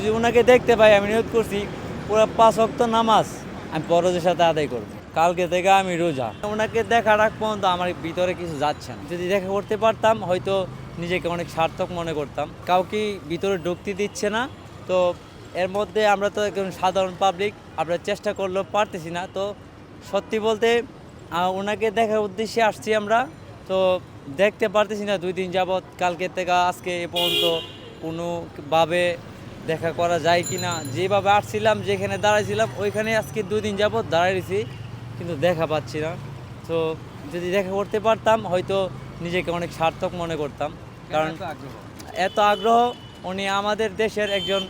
যদি ওনাকে দেখতে পাই আমি নিয়ত করছি পুরো 5 ওয়াক্ত নামাজ আমি ফরজের সাথে আদায় করব। কালকে থেকে আমি রোজা। ওনাকে দেখার আগ পর্যন্ত আমার ভিতরে কিছু যাচ্ছে না। যদি দেখা করতে পারতাম হয়তো নিজেকে অনেক সার্থক মনে করতাম। কাউকে ভিতরে ঢুকতে দিচ্ছে না। তো এর মধ্যে আমরা তো একজন সাধারণ পাবলিক, আমরা চেষ্টা করলেও পারতেছি না। তো সত্যি বলতে ওনাকে দেখার উদ্দেশ্যে আসছি আমরা। তো দেখতে পারতেছি না 2 দিন যাবৎ, কালকে থেকে আজকে এ পর্যন্ত কোনোভাবে দেখা করা যায় কি না। যেভাবে আসছিলাম, যেখানে দাঁড়াইছিলাম ওইখানে আজকে 2 দিন যাবৎ দাঁড়াইছি, কিন্তু দেখা পাচ্ছি না। তো যদি দেখা করতে পারতাম হয়তো নিজেকে অনেক সার্থক মনে করতাম। কারণ এত আগ্রহ, উনি আমাদের দেশের একজন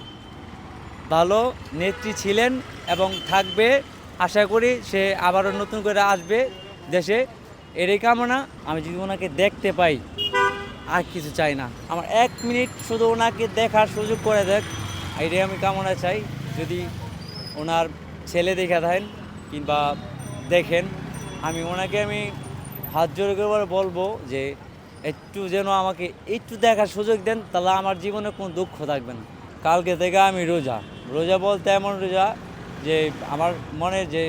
ভালো নেত্রী ছিলেন এবং থাকবে। আশা করি সে আবারও নতুন করে আসবে দেশে, এরই কামনা। আমি যদি ওনাকে দেখতে পাই আর কিছু চাই না। আমার 1 মিনিট শুধু ওনাকে দেখার সুযোগ করে দেখ, এটাই আমি কামনা চাই। যদি ওনার ছেলে দেখা থাকেন কিংবা দেখেন, আমি হাত জোড় করে বলবো যে একটু যেন আমাকে একটু দেখার সুযোগ দেন, তাহলে আমার জীবনে কোনো দুঃখ থাকবে না। কালকে থেকে আমি রোজা। রোজা বলতে এমন রোজা যে আমার মনে যে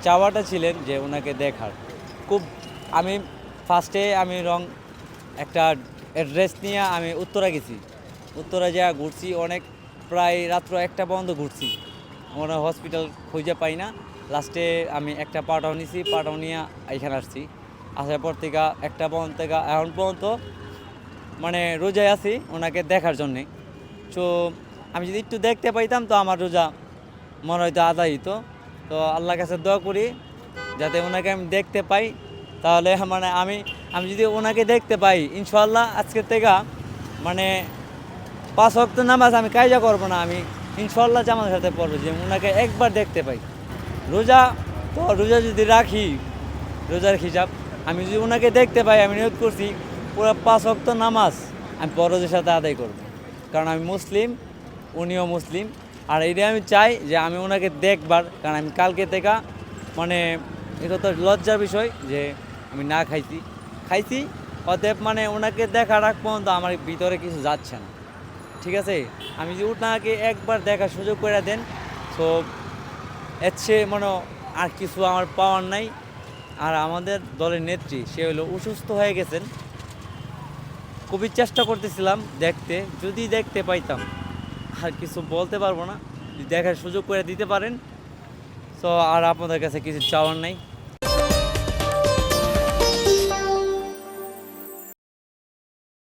চাওয়াটা ছিলেন যে ওনাকে দেখার খুব। আমি ফার্স্টে একটা অ্যাড্রেস নিয়ে আমি উত্তরা গেছি। উত্তরা যা ঘুরছি অনেক, প্রায় রাত্র 1টা পর্যন্ত ঘুরছি। আমরা হসপিটাল খুঁজে পাই না। লাস্টে আমি একটা পাটাও নিছি, পাটাও নিয়ে এখানে আসছি। আসার পর থেকে 1টা পর্যন্ত থেকে এখন পর্যন্ত মানে রোজায় আছি ওনাকে দেখার জন্যে। তো আমি যদি একটু দেখতে পাইতাম তো আমার রোজা মনে হয়তো আদায় হইতো। তো আল্লাহর কাছে দোয়া করি যাতে ওনাকে আমি দেখতে পাই। তাহলে মানে আমি যদি ওনাকে দেখতে পাই ইনশাআল্লাহ আজকের থেকে মানে 5 ওয়াক্ত নামাজ আমি কায়জা করবো না। আমি ইনশাআল্লাহ জামাতের সাথে পড়বো যে ওনাকে একবার দেখতে পাই। রোজা, তো রোজা যদি রাখি, রোজার হিসাব, আমি যদি ওনাকে দেখতে পাই আমি নিয়ত করছি পুরো 5 ওয়াক্ত নামাজ আমি ফরজের সাথে আদায় করব। কারণ আমি মুসলিম, উনিও মুসলিম। আর এটাই আমি চাই যে আমি ওনাকে দেখবার। কারণ আমি কালকে থেকে মানে এটা তো লজ্জার বিষয় যে আমি না খাইছি অতএব মানে ওনাকে দেখার আগ পর্যন্ত আমার ভিতরে কিছু যাচ্ছে না। ঠিক আছে, আমি যদি ওনাকে একবার দেখার সুযোগ করে দেন তো এর চেয়ে মনে আর কিছু আমার পাওয়ার নাই। আর আমাদের দলের নেত্রী সে হলো অসুস্থ হয়ে গেছেন, খুবই চেষ্টা করতেছিলাম দেখতে, যদি দেখতে পাইতাম। আর কিছু বলতে পারবো না, যদি দেখার সুযোগ করে দিতে পারেন তো আর আপনাদের কাছে কিছু চাওয়ার নাই।